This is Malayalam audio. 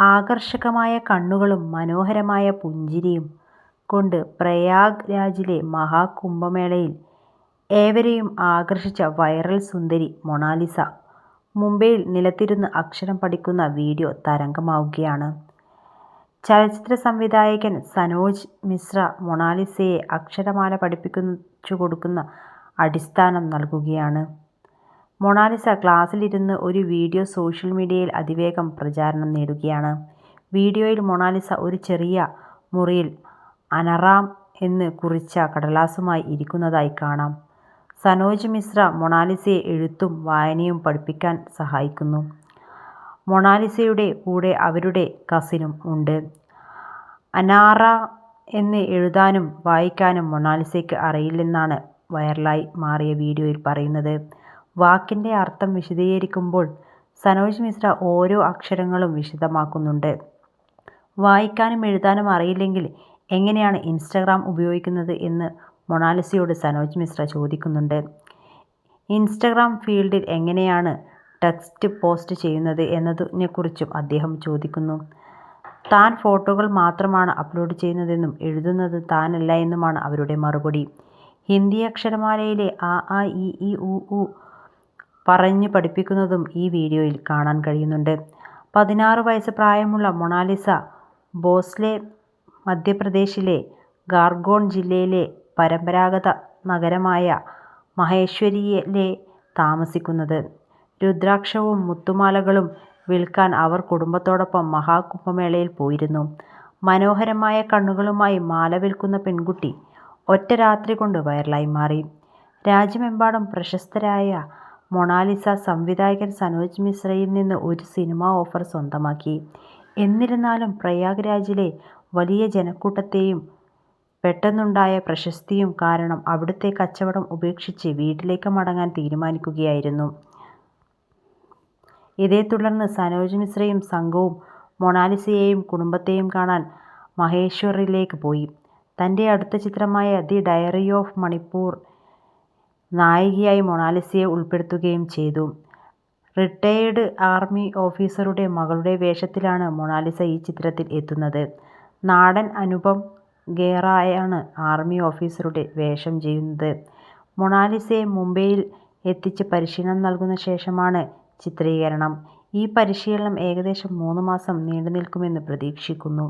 ആകർഷകമായ കണ്ണുകളും മനോഹരമായ പുഞ്ചിരിയും കൊണ്ട് പ്രയാഗ് രാജിലെ മഹാകുംഭമേളയിൽ ഏവരെയും ആകർഷിച്ച വൈറൽ സുന്ദരി മൊണാലിസ മുംബൈയിൽ നിലത്തിരുന്ന് അക്ഷരം പഠിക്കുന്ന വീഡിയോ തരംഗമാവുകയാണ്. ചലച്ചിത്ര സംവിധായകൻ സനോജ് മിശ്ര മൊണാലിസയെ അക്ഷരമാല പഠിപ്പിച്ചുകൊടുക്കുന്ന അടിസ്ഥാനം നൽകുകയാണ്. മൊണാലിസ ക്ലാസ്സിലിരുന്ന് ഒരു വീഡിയോ സോഷ്യൽ മീഡിയയിൽ അതിവേഗം പ്രചാരണം നേടുകയാണ്. വീഡിയോയിൽ മൊണാലിസ ഒരു ചെറിയ മുറിയിൽ അനറാം എന്ന് കുറിച്ച കടലാസുമായി ഇരിക്കുന്നതായി കാണാം. സനോജ് മിശ്ര മൊണാലിസയെ എഴുത്തും വായനയും പഠിപ്പിക്കാൻ സഹായിക്കുന്നു. മൊണാലിസയുടെ കൂടെ അവരുടെ കസിനും ഉണ്ട്. അനാറ എന്ന് എഴുതാനും വായിക്കാനും മൊണാലിസയ്ക്ക് അറിയില്ലെന്നാണ് വൈറലായി മാറിയ വീഡിയോയിൽ പറയുന്നത്. വാക്കിൻ്റെ അർത്ഥം വിശദീകരിക്കുമ്പോൾ സനോജ് മിശ്ര ഓരോ അക്ഷരങ്ങളും വിശദമാക്കുന്നുണ്ട്. വായിക്കാനും എഴുതാനും അറിയില്ലെങ്കിൽ എങ്ങനെയാണ് ഇൻസ്റ്റഗ്രാം ഉപയോഗിക്കുന്നത് എന്ന് മൊണാലിസയോട് സനോജ് മിശ്ര ചോദിക്കുന്നുണ്ട്. ഇൻസ്റ്റഗ്രാം ഫീഡിൽ എങ്ങനെയാണ് ടെക്സ്റ്റ് പോസ്റ്റ് ചെയ്യുന്നത് എന്നതിനെക്കുറിച്ചും അദ്ദേഹം ചോദിക്കുന്നു. താൻ ഫോട്ടോകൾ മാത്രമാണ് അപ്ലോഡ് ചെയ്യുന്നതെന്നും എഴുതുന്നത് താനല്ല എന്നുമാണ് അവരുടെ മറുപടി. ഹിന്ദി അക്ഷരമാലയിലെ അ ആ ഇ ഈ ഉ ഊ പറഞ്ഞു പഠിപ്പിക്കുന്നതും ഈ വീഡിയോയിൽ കാണാൻ കഴിയുന്നുണ്ട്. 16 വയസ്സ് പ്രായമുള്ള മൊണാലിസ ഭോസ്ലെ മധ്യപ്രദേശിലെ ഖാർഗോൺ ജില്ലയിലെ പരമ്പരാഗത നഗരമായ മഹേശ്വരിയിലെ താമസിക്കുന്നത്. രുദ്രാക്ഷവും മുത്തുമാലകളും വിൽക്കാൻ അവർ കുടുംബത്തോടൊപ്പം മഹാകുംഭമേളയിൽ പോയിരുന്നു. മനോഹരമായ കണ്ണുകളുമായി മാല വിൽക്കുന്ന പെൺകുട്ടി ഒറ്റ രാത്രി കൊണ്ട് വൈറലായി മാറി. രാജ്യമെമ്പാടും പ്രശസ്തരായ മൊണാലിസ സംവിധായകൻ സനോജ് മിശ്രയിൽ നിന്ന് ഒരു സിനിമാ ഓഫർ സ്വന്തമാക്കി. എന്നിരുന്നാലും പ്രയാഗ് രാജിലെ വലിയ ജനക്കൂട്ടത്തെയും പെട്ടെന്നുണ്ടായ പ്രശസ്തിയും കാരണം അവിടുത്തെ കച്ചവടം ഉപേക്ഷിച്ച് വീട്ടിലേക്ക് മടങ്ങാൻ തീരുമാനിക്കുകയായിരുന്നു. ഇതേ തുടർന്ന് സനോജ് മിശ്രയും സംഘവും മൊണാലിസയെയും കുടുംബത്തെയും കാണാൻ മഹേശ്വറിലേക്ക് പോയി. തൻ്റെ അടുത്ത ചിത്രമായ ദി ഡയറി ഓഫ് മണിപ്പൂർ നായികയായി മൊണാലിസയെ ഉൾപ്പെടുത്തുകയും ചെയ്തു. റിട്ടയേർഡ് ആർമി ഓഫീസറുടെ മകളുടെ വേഷത്തിലാണ് മൊണാലിസ ഈ ചിത്രത്തിൽ എത്തുന്നത്. നാടൻ അനുപം ഖേറായാണ് ആർമി ഓഫീസറുടെ വേഷം ചെയ്യുന്നത്. മൊണാലിസയെ മുംബൈയിൽ എത്തിച്ച് പരിശീലനം നൽകുന്ന ശേഷമാണ് ചിത്രീകരണം. ഈ പരിശീലനം ഏകദേശം 3 മാസം നീണ്ടുനിൽക്കുമെന്ന് പ്രതീക്ഷിക്കുന്നു.